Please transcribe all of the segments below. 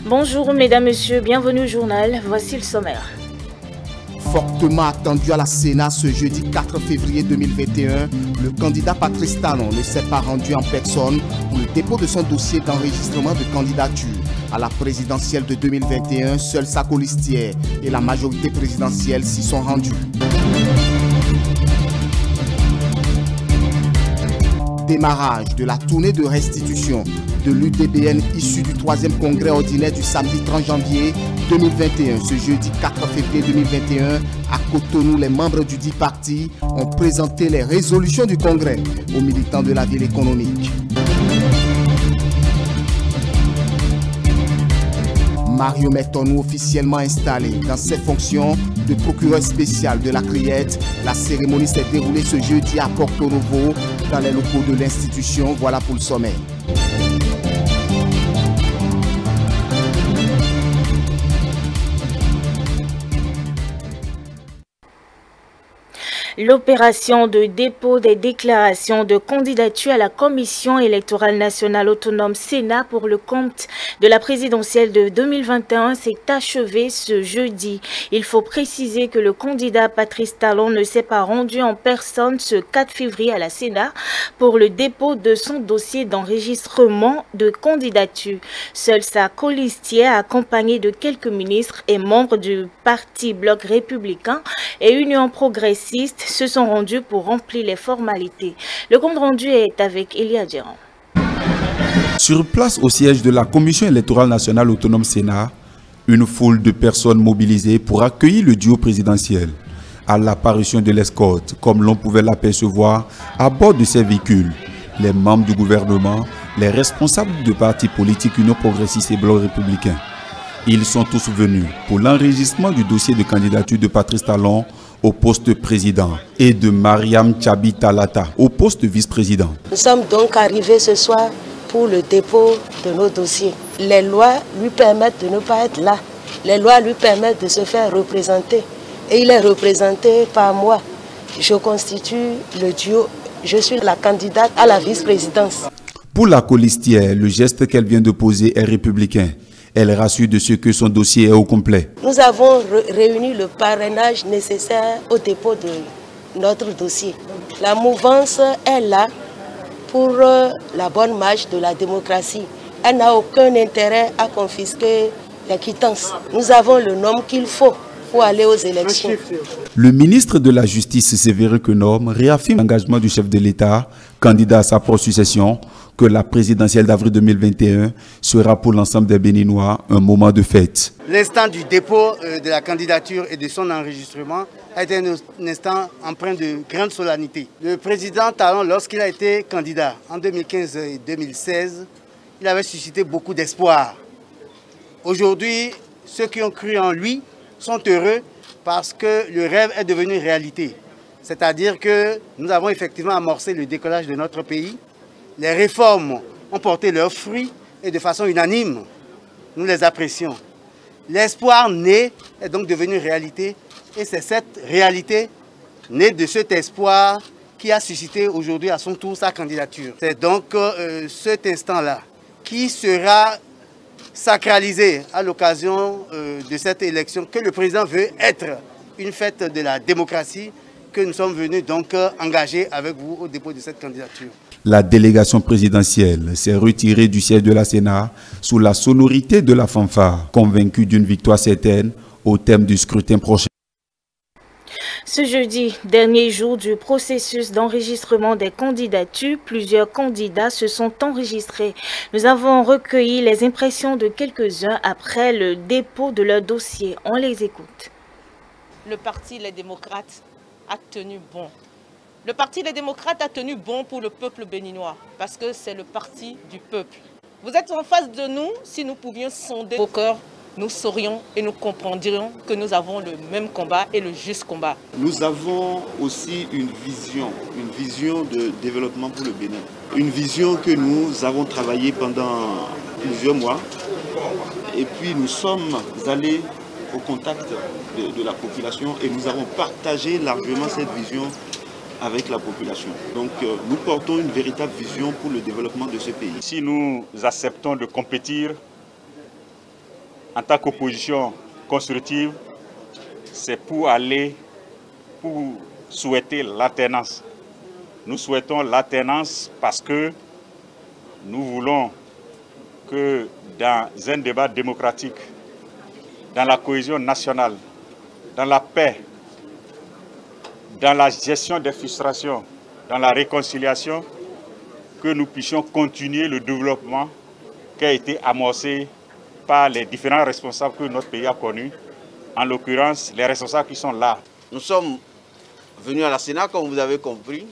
Bonjour mesdames, messieurs, bienvenue au journal, voici le sommaire. Fortement attendu à la Sénat ce jeudi 4 février 2021, le candidat Patrice Talon ne s'est pas rendu en personne pour le dépôt de son dossier d'enregistrement de candidature. À la présidentielle de 2021, seule sa colistière et la majorité présidentielle s'y sont rendus. Démarrage de la tournée de restitution de l'UDBN issue du 3e congrès ordinaire du samedi 30 janvier 2021. Ce jeudi 4 février 2021, à Cotonou, les membres du dit parti ont présenté les résolutions du congrès aux militants de la ville économique. Mario Mertonou officiellement installé dans ses fonctions de procureur spécial de la Criette. La cérémonie s'est déroulée ce jeudi à Porto Novo dans les locaux de l'institution. Voilà pour le sommet. L'opération de dépôt des déclarations de candidature à la Commission électorale nationale autonome Sénat pour le compte de la présidentielle de 2021 s'est achevée ce jeudi. Il faut préciser que le candidat Patrice Talon ne s'est pas rendu en personne ce 4 février à la Sénat pour le dépôt de son dossier d'enregistrement de candidature. Seule sa colistière, accompagnée de quelques ministres et membres du Parti Bloc républicain et Union progressiste, se sont rendus pour remplir les formalités. Le compte rendu est avec Elia Djeran. Sur place au siège de la Commission électorale nationale autonome Sénat, une foule de personnes mobilisées pour accueillir le duo présidentiel. À l'apparition de l'escorte, comme l'on pouvait l'apercevoir à bord de ces véhicules, les membres du gouvernement, les responsables de partis politiques Union progressiste et Bloc républicain. Ils sont tous venus pour l'enregistrement du dossier de candidature de Patrice Talon au poste président et de Mariam Tchabi Talata au poste vice-président. Nous sommes donc arrivés ce soir pour le dépôt de nos dossiers. Les lois lui permettent de ne pas être là. Les lois lui permettent de se faire représenter. Et il est représenté par moi. Je constitue le duo. Je suis la candidate à la vice-présidence. Pour la colistière, le geste qu'elle vient de poser est républicain. Elle rassure de ce que son dossier est au complet. Nous avons réuni le parrainage nécessaire au dépôt de notre dossier. La mouvance est là pour la bonne marche de la démocratie. Elle n'a aucun intérêt à confisquer les quittances. Nous avons le nom qu'il faut pour aller aux élections. Le ministre de la Justice, Sévérin Kenom, réaffirme l'engagement du chef de l'État, candidat à sa propre succession, que la présidentielle d'avril 2021 sera pour l'ensemble des Béninois un moment de fête. L'instant du dépôt de la candidature et de son enregistrement a été un instant empreint de grande solennité. Le président Talon, lorsqu'il a été candidat en 2015 et 2016, il avait suscité beaucoup d'espoir. Aujourd'hui, ceux qui ont cru en lui sont heureux parce que le rêve est devenu réalité. C'est-à-dire que nous avons effectivement amorcé le décollage de notre pays. Les réformes ont porté leurs fruits et de façon unanime, nous les apprécions. L'espoir né est donc devenu réalité et c'est cette réalité née de cet espoir qui a suscité aujourd'hui à son tour sa candidature. C'est donc cet instant-là qui sera sacralisé à l'occasion de cette élection que le président veut être une fête de la démocratie que nous sommes venus donc engager avec vous au dépôt de cette candidature. La délégation présidentielle s'est retirée du siège de la Sénat sous la sonorité de la fanfare, convaincue d'une victoire certaine au thème du scrutin prochain. Ce jeudi, dernier jour du processus d'enregistrement des candidatures, plusieurs candidats se sont enregistrés. Nous avons recueilli les impressions de quelques-uns après le dépôt de leur dossier. On les écoute. Le parti Les Démocrates a tenu bon. Le parti Les Démocrates a tenu bon pour le peuple béninois, parce que c'est le parti du peuple. Vous êtes en face de nous, si nous pouvions sonder vos cœurs, nous saurions et nous comprendrions que nous avons le même combat et le juste combat. Nous avons aussi une vision de développement pour le Bénin. Une vision que nous avons travaillée pendant plusieurs mois. Et puis nous sommes allés au contact de la population et nous avons partagé largement cette vision avec la population. Donc nous portons une véritable vision pour le développement de ce pays. Si nous acceptons de compétir en tant qu'opposition constructive, c'est pour souhaiter l'alternance. Nous souhaitons l'alternance parce que nous voulons que dans un débat démocratique, dans la cohésion nationale, dans la paix, dans la gestion des frustrations, dans la réconciliation, que nous puissions continuer le développement qui a été amorcé par les différents responsables que notre pays a connus, en l'occurrence les responsables qui sont là. Nous sommes venus à la Sénat, comme vous avez compris,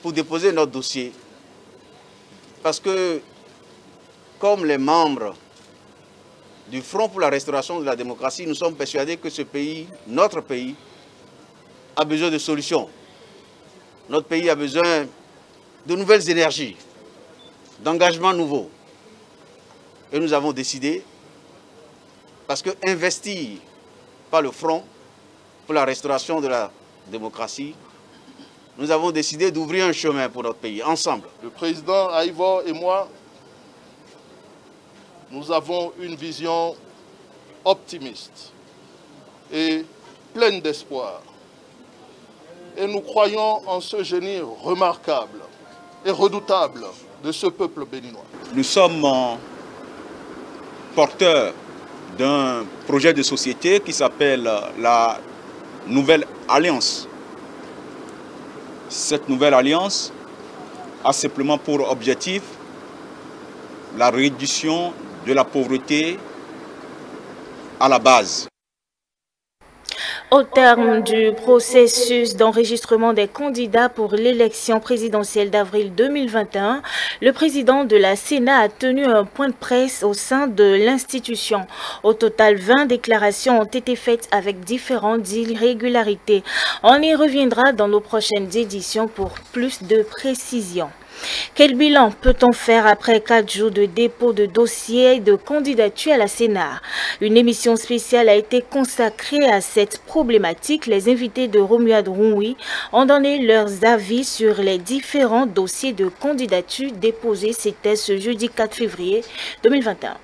pour déposer notre dossier. Parce que, comme les membres du Front pour la restauration de la démocratie, nous sommes persuadés que ce pays, notre pays, a besoin de solutions. Notre pays a besoin de nouvelles énergies, d'engagements nouveaux. Et nous avons décidé, parce que investir par le Front pour la restauration de la démocratie, nous avons décidé d'ouvrir un chemin pour notre pays, ensemble. Le président Aïvo et moi, nous avons une vision optimiste et pleine d'espoir. Et nous croyons en ce génie remarquable et redoutable de ce peuple béninois. Nous sommes porteurs d'un projet de société qui s'appelle la Nouvelle Alliance. Cette nouvelle alliance a simplement pour objectif la réduction de la pauvreté à la base. Au terme du processus d'enregistrement des candidats pour l'élection présidentielle d'avril 2021, le président de la Sénat a tenu un point de presse au sein de l'institution. Au total, 20 déclarations ont été faites avec différentes irrégularités. On y reviendra dans nos prochaines éditions pour plus de précisions. Quel bilan peut-on faire après 4 jours de dépôt de dossiers de candidature à la Sénat? Une émission spéciale a été consacrée à cette problématique. Les invités de Romuald Roui ont donné leurs avis sur les différents dossiers de candidature déposés. C'était ce jeudi 4 février 2021.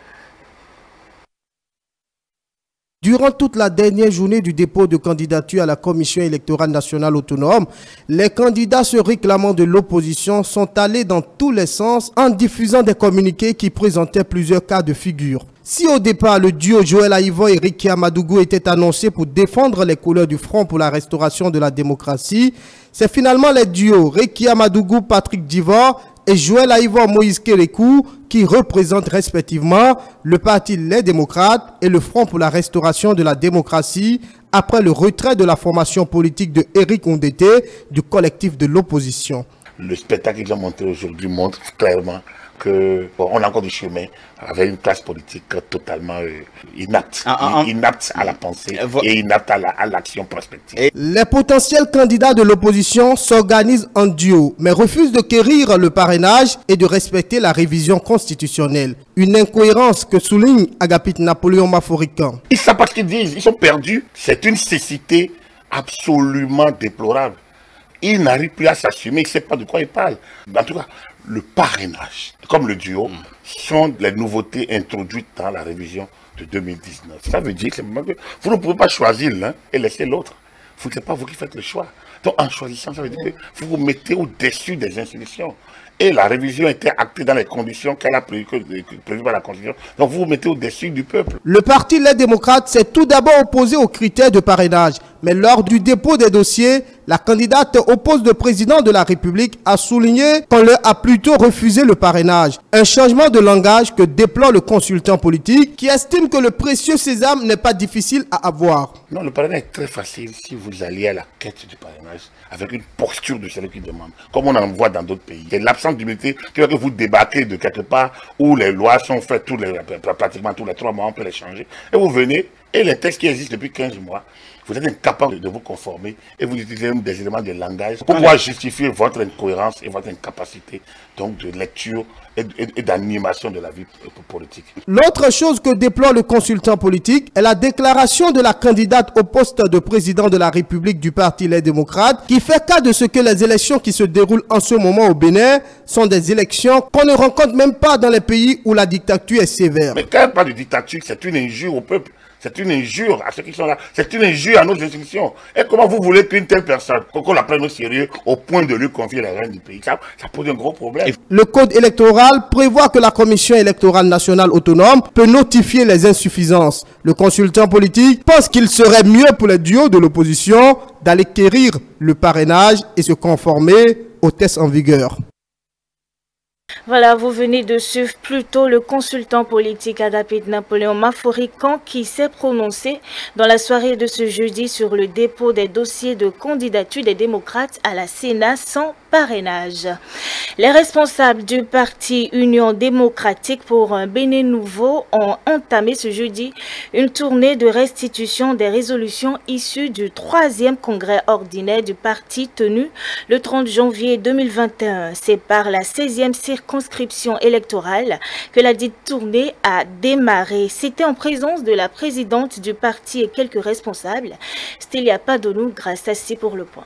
Durant toute la dernière journée du dépôt de candidature à la Commission électorale nationale autonome, les candidats se réclamant de l'opposition sont allés dans tous les sens en diffusant des communiqués qui présentaient plusieurs cas de figure. Si au départ, le duo Joël Aïvo et Ricky Amadougou était annoncé pour défendre les couleurs du Front pour la restauration de la démocratie, c'est finalement les duos Ricky Amadougou, Patrick Divor et Joël Aïvo Moïse Kérékou qui représentent respectivement le parti Les Démocrates et le Front pour la restauration de la démocratie après le retrait de la formation politique de Éric Ondété du collectif de l'opposition. Le spectacle qu'ils ont montré aujourd'hui montre clairement qu'on a encore du chemin avec une classe politique totalement inapte, inapte à la pensée et inapte à l'action prospective. Les potentiels candidats de l'opposition s'organisent en duo, mais refusent de quérir le parrainage et de respecter la révision constitutionnelle. Une incohérence que souligne Agapit Napoléon Maforican. Ils savent pas ce qu'ils disent, ils sont perdus. C'est une cécité absolument déplorable. Il n'arrive plus à s'assumer, il ne sait pas de quoi il parle. En tout cas, le parrainage, comme le duo, sont les nouveautés introduites dans la révision de 2019. Ça veut dire que vous ne pouvez pas choisir l'un et laisser l'autre. Ce n'est pas vous qui faites le choix. Donc en choisissant, ça veut dire que vous vous mettez au-dessus des institutions. Et la révision était actée dans les conditions qu'elle a prévues par la Constitution. Donc vous vous mettez au-dessus du peuple. Le parti Les Démocrates s'est tout d'abord opposé aux critères de parrainage. Mais lors du dépôt des dossiers, la candidate au poste de président de la République a souligné qu'on leur a plutôt refusé le parrainage. Un changement de langage que déplore le consultant politique qui estime que le précieux sésame n'est pas difficile à avoir. Non, le parrainage est très facile si vous alliez à la quête du parrainage avec une posture de celui qui demande, comme on en voit dans d'autres pays. C'est l'absence d'humilité qui fait que vous débarquez de quelque part où les lois sont faites pratiquement tous les 3 mois, on peut les changer. Et vous venez, et les textes qui existent depuis 15 mois, vous êtes incapable de vous conformer et vous utilisez des éléments de langage pour pouvoir justifier votre incohérence et votre incapacité donc de lecture et d'animation de la vie politique. L'autre chose que déplore le consultant politique est la déclaration de la candidate candidate au poste de président de la République du Parti Les Démocrates, qui fait cas de ce que les élections qui se déroulent en ce moment au Bénin sont des élections qu'on ne rencontre même pas dans les pays où la dictature est sévère. Mais quand il n'y a pas de dictature, c'est une injure au peuple. C'est une injure à ceux qui sont là. C'est une injure à nos institutions. Et comment vous voulez qu'une telle personne, qu'on la prenne au sérieux au point de lui confier la reine du pays? Ça pose un gros problème. Le code électoral prévoit que la Commission électorale nationale autonome peut notifier les insuffisances. Le consultant politique pense qu'il serait mieux pour les duos de l'opposition d'aller quérir le parrainage et se conformer aux tests en vigueur. Voilà, vous venez de suivre plutôt le consultant politique Agapit Napoléon Maforican qui s'est prononcé dans la soirée de ce jeudi sur le dépôt des dossiers de candidature des démocrates à la Sénat sans parrainage. Les responsables du parti Union démocratique pour un Bénin nouveau ont entamé ce jeudi une tournée de restitution des résolutions issues du 3e congrès ordinaire du parti tenu le 30 janvier 2021. C'est par la 16e circonscription électorale que la dite tournée a démarré. C'était en présence de la présidente du parti et quelques responsables. Stélia Padonou, grâce à Si pour le point.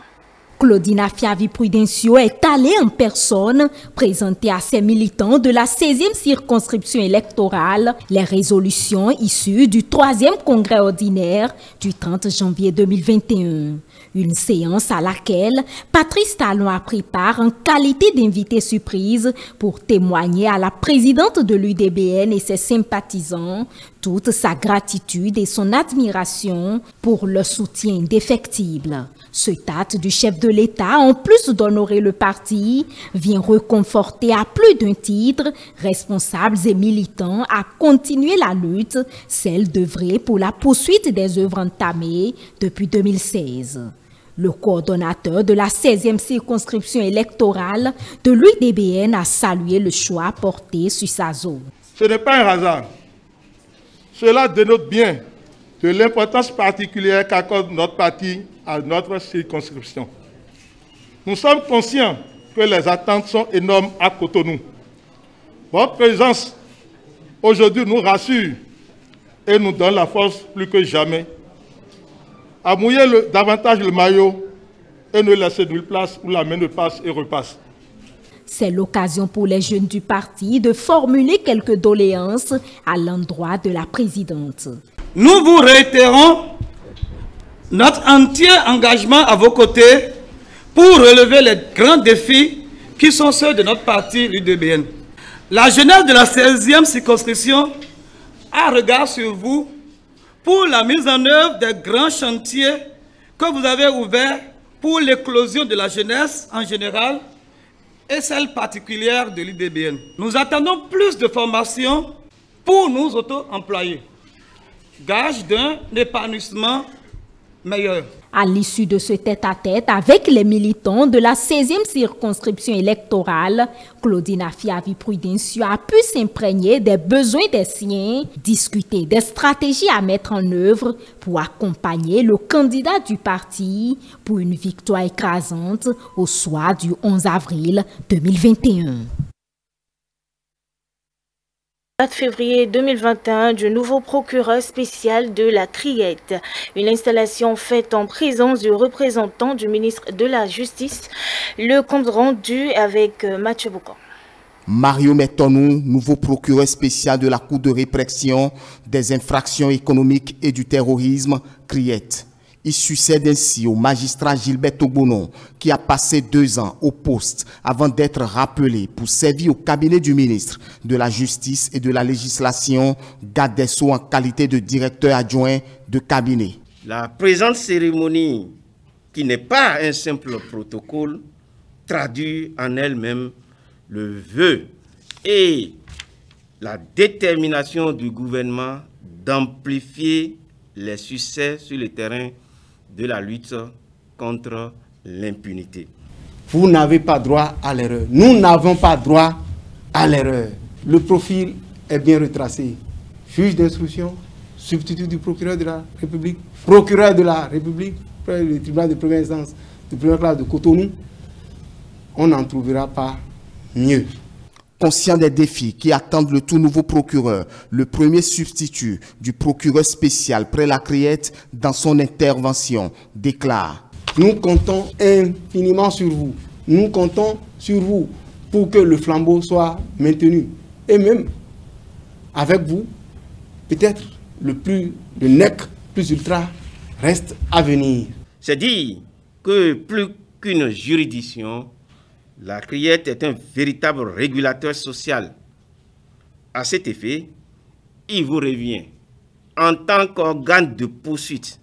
Claudine Afiavi Prudencio est allée en personne présenter à ses militants de la 16e circonscription électorale les résolutions issues du 3e congrès ordinaire du 30 janvier 2021. Une séance à laquelle Patrice Talon a pris part en qualité d'invité surprise pour témoigner à la présidente de l'UDBN et ses sympathisants toute sa gratitude et son admiration pour le soutien indéfectible. Ce acte du chef de l'État, en plus d'honorer le parti, vient reconforter à plus d'un titre responsables et militants à continuer la lutte, celle d'œuvrer pour la poursuite des œuvres entamées depuis 2016. Le coordonnateur de la 16e circonscription électorale de l'UDBN a salué le choix porté sur sa zone. Ce n'est pas un hasard. Cela dénote bien de l'importance particulière qu'accorde notre parti à notre circonscription. Nous sommes conscients que les attentes sont énormes à Cotonou. Votre présence aujourd'hui nous rassure et nous donne la force plus que jamais à mouiller davantage le maillot et ne laisser nulle place où la main ne passe et repasse. C'est l'occasion pour les jeunes du parti de formuler quelques doléances à l'endroit de la présidente. Nous vous réitérons notre entier engagement à vos côtés pour relever les grands défis qui sont ceux de notre parti, l'UDBN. La jeunesse de la 16e circonscription a regard sur vous pour la mise en œuvre des grands chantiers que vous avez ouverts pour l'éclosion de la jeunesse en général et celle particulière de l'UDBN. Nous attendons plus de formations pour nous auto-employer, gage d'un épanouissement meilleur. À l'issue de ce tête-à-tête avec les militants de la 16e circonscription électorale, Claudine Afiavi Prudencio a pu s'imprégner des besoins des siens, discuter des stratégies à mettre en œuvre pour accompagner le candidat du parti pour une victoire écrasante au soir du 11 avril 2021. 4 février 2021 du nouveau procureur spécial de la Criette. Une installation faite en présence du représentant du ministre de la Justice. Le compte rendu avec Mathieu Boucan. Mario Metonou, nouveau procureur spécial de la Cour de répression des infractions économiques et du terrorisme, Criette. Il succède ainsi au magistrat Gilbert Obonon, qui a passé 2 ans au poste avant d'être rappelé pour servir au cabinet du ministre de la Justice et de la Législation, garde des Sceaux en qualité de directeur adjoint de cabinet. La présente cérémonie, qui n'est pas un simple protocole, traduit en elle-même le vœu et la détermination du gouvernement d'amplifier les succès sur le terrain de la lutte contre l'impunité. Vous n'avez pas droit à l'erreur. Nous n'avons pas droit à l'erreur. Le profil est bien retracé. Juge d'instruction, substitut du procureur de la République, procureur de la République, le tribunal de première instance, de première classe de Cotonou. On n'en trouvera pas mieux. Conscient des défis qui attendent le tout nouveau procureur, le premier substitut du procureur spécial Près la Criette, dans son intervention, déclare: Nous comptons infiniment sur vous. Nous comptons sur vous pour que le flambeau soit maintenu. Et même avec vous, peut-être le nec plus ultra reste à venir. C'est dire que plus qu'une juridiction, la Criette est un véritable régulateur social. À cet effet, il vous revient, en tant qu'organe de poursuite,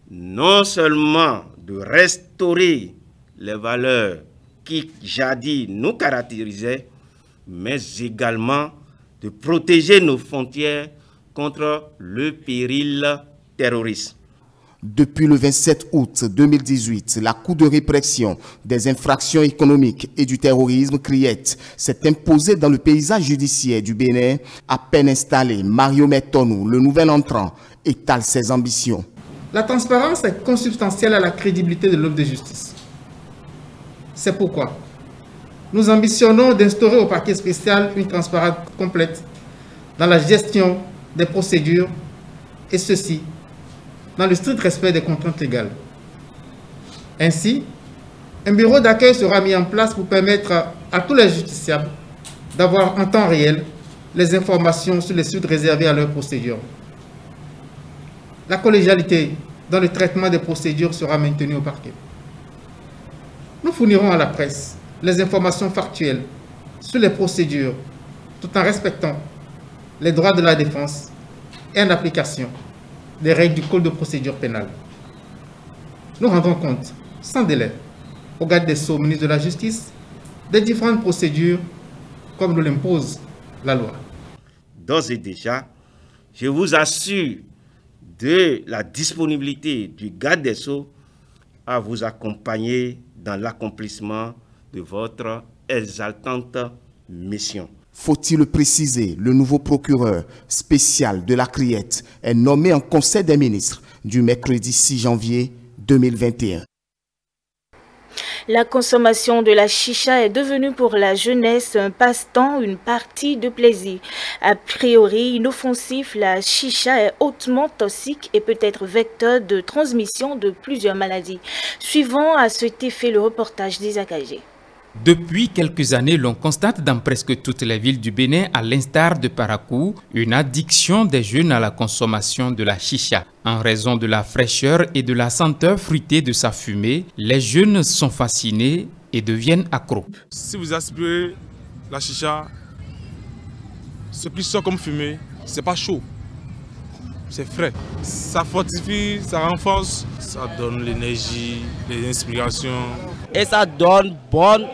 non seulement de restaurer les valeurs qui jadis nous caractérisaient, mais également de protéger nos frontières contre le péril terroriste. Depuis le 27 août 2018, la Cour de répression des infractions économiques et du terrorisme, Criette, s'est imposée dans le paysage judiciaire du Bénin. À peine installé, Mario Metonou, le nouvel entrant, étale ses ambitions. La transparence est consubstantielle à la crédibilité de l'œuvre de justice. C'est pourquoi nous ambitionnons d'instaurer au parquet spécial une transparence complète dans la gestion des procédures, et ceci dans le strict respect des contraintes légales. Ainsi, un bureau d'accueil sera mis en place pour permettre à tous les justiciables d'avoir en temps réel les informations sur les suites réservées à leurs procédures. La collégialité dans le traitement des procédures sera maintenue au parquet. Nous fournirons à la presse les informations factuelles sur les procédures tout en respectant les droits de la défense et en application des règles du Code de procédure pénale. Nous rendons compte, sans délai, au garde des Sceaux, ministre de la Justice, des différentes procédures comme nous l'impose la loi. D'ores et déjà, je vous assure de la disponibilité du garde des Sceaux à vous accompagner dans l'accomplissement de votre exaltante mission. Faut-il le préciser, le nouveau procureur spécial de la Criette est nommé en Conseil des ministres du mercredi 6 janvier 2021. La consommation de la chicha est devenue pour la jeunesse un passe-temps, une partie de plaisir. A priori inoffensif, la chicha est hautement toxique et peut être vecteur de transmission de plusieurs maladies. Suivant à cet effet le reportage d'Isaac Agé. Depuis quelques années, l'on constate dans presque toutes les villes du Bénin, à l'instar de Parakou, une addiction des jeunes à la consommation de la chicha. En raison de la fraîcheur et de la senteur fruitée de sa fumée, les jeunes sont fascinés et deviennent accros. Si vous aspirez la chicha, c'est plus ça comme fumée, c'est pas chaud, c'est frais. Ça fortifie, ça renforce, ça donne l'énergie, les inspirations. Et ça donne bonne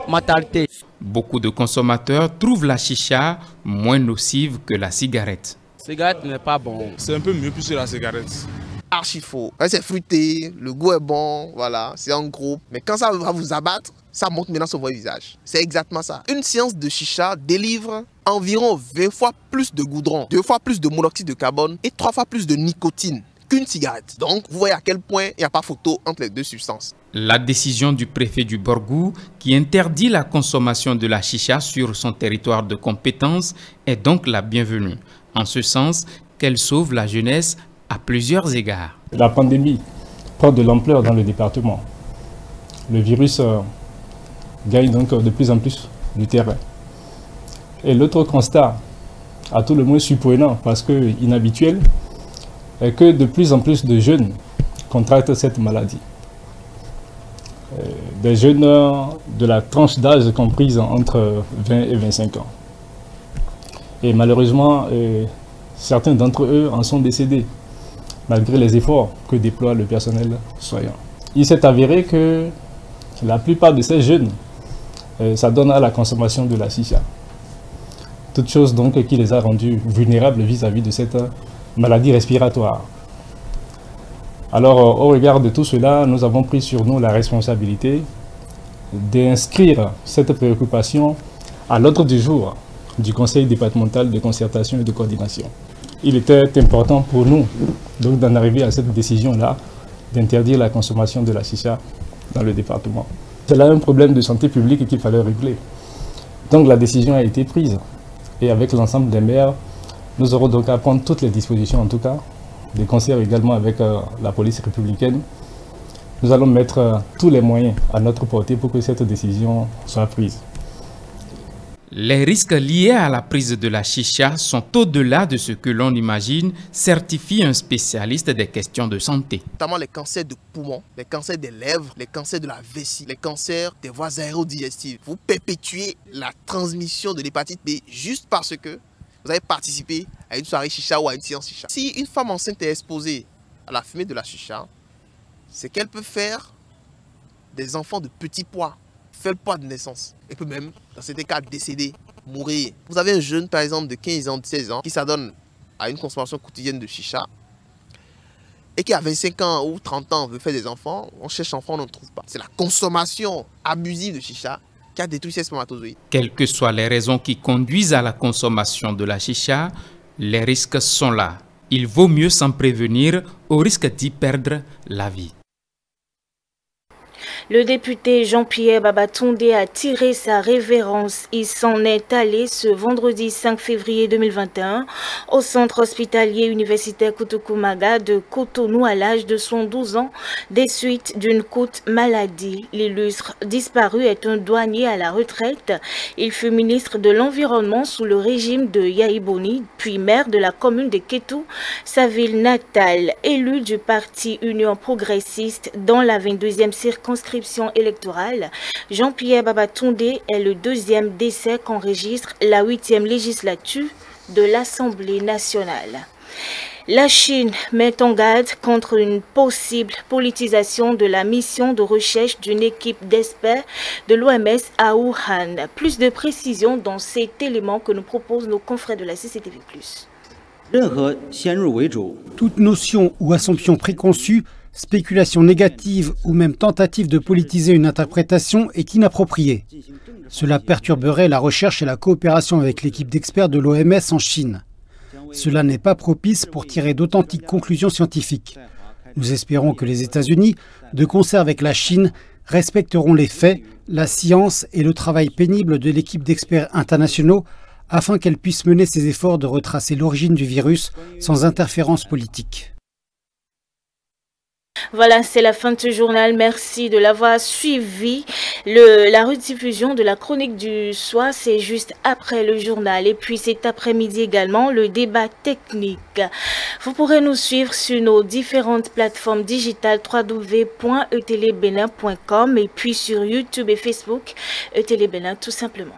mentalité. Beaucoup de consommateurs trouvent la chicha moins nocive que la cigarette. La cigarette n'est pas bon. C'est un peu mieux plus que la cigarette. Archi faux. C'est fruité, le goût est bon, voilà, c'est en groupe. Mais quand ça va vous abattre, ça monte maintenant sur votre visage. C'est exactement ça. Une séance de chicha délivre environ 20 fois plus de goudron, 2 fois plus de monoxyde de carbone et 3 fois plus de nicotine qu'une cigarette. Donc, vous voyez à quel point il n'y a pas photo entre les deux substances. La décision du préfet du Borgou, qui interdit la consommation de la chicha sur son territoire de compétence, est donc la bienvenue. En ce sens qu'elle sauve la jeunesse à plusieurs égards. La pandémie prend de l'ampleur dans le département. Le virus gagne donc de plus en plus du terrain. Et l'autre constat, à tout le moins surprenant, parce que inhabituel, est que de plus en plus de jeunes contractent cette maladie. Des jeunes de la tranche d'âge comprise entre 20 et 25 ans. Et malheureusement, certains d'entre eux en sont décédés, malgré les efforts que déploie le personnel soignant. Il s'est avéré que la plupart de ces jeunes s'adonnent à la consommation de la chicha. Toute chose donc qui les a rendus vulnérables vis-à-vis de cette maladie respiratoire. Alors, au regard de tout cela, nous avons pris sur nous la responsabilité d'inscrire cette préoccupation à l'ordre du jour du Conseil départemental de concertation et de coordination. Il était important pour nous donc d'en arriver à cette décision-là, d'interdire la consommation de la chicha dans le département. C'est là un problème de santé publique qu'il fallait régler. Donc la décision a été prise. Et avec l'ensemble des maires, nous aurons donc à prendre toutes les dispositions, en tout cas, des concerts également avec la police républicaine. Nous allons mettre tous les moyens à notre portée pour que cette décision soit prise. Les risques liés à la prise de la chicha sont au-delà de ce que l'on imagine, certifie un spécialiste des questions de santé. Notamment les cancers de poumons, les cancers des lèvres, les cancers de la vessie, les cancers des voies aérodigestives. Vous perpétuez la transmission de l'hépatite B juste parce que vous avez participé à une soirée chicha ou à une séance chicha. Si une femme enceinte est exposée à la fumée de la chicha, c'est qu'elle peut faire des enfants de petit poids, faire le poids de naissance. Et peut même, dans certains cas, décéder, mourir. Vous avez un jeune, par exemple, de 15 ans, de 16 ans, qui s'adonne à une consommation quotidienne de chicha, et qui à 25 ans ou 30 ans veut faire des enfants, on cherche enfants, on n'en trouve pas. C'est la consommation abusive de chicha qui a détruit ces spermatozoïdes. Quelles que soient les raisons qui conduisent à la consommation de la chicha, les risques sont là. Il vaut mieux s'en prévenir au risque d'y perdre la vie. Le député Jean-Pierre Babatunde a tiré sa révérence. Il s'en est allé ce vendredi 5 février 2021 au centre hospitalier universitaire Kutukumaga de Cotonou à l'âge de 112 ans des suites d'une courte maladie. L'illustre disparu est un douanier à la retraite. Il fut ministre de l'Environnement sous le régime de Yaïboni, puis maire de la commune de Kétou, sa ville natale. Élu du parti Union progressiste dans la 22e circonscription électorale, Jean-Pierre Babatunde est le deuxième décès qu'enregistre la 8e législature de l'Assemblée nationale. La Chine met en garde contre une possible politisation de la mission de recherche d'une équipe d'experts de l'OMS à Wuhan. Plus de précisions dans cet élément que nous proposent nos confrères de la CCTV+. Toute notion ou assumption préconçue, spéculation négative ou même tentative de politiser une interprétation est inappropriée. Cela perturberait la recherche et la coopération avec l'équipe d'experts de l'OMS en Chine. Cela n'est pas propice pour tirer d'authentiques conclusions scientifiques. Nous espérons que les États-Unis, de concert avec la Chine, respecteront les faits, la science et le travail pénible de l'équipe d'experts internationaux afin qu'elle puisse mener ses efforts de retracer l'origine du virus sans interférence politique. Voilà, c'est la fin de ce journal. Merci de l'avoir suivi. La rediffusion de la chronique du soir, c'est juste après le journal. Et puis cet après-midi également, le débat technique. Vous pourrez nous suivre sur nos différentes plateformes digitales www.etelebénin.com et puis sur YouTube et Facebook, ETélé Bénin tout simplement.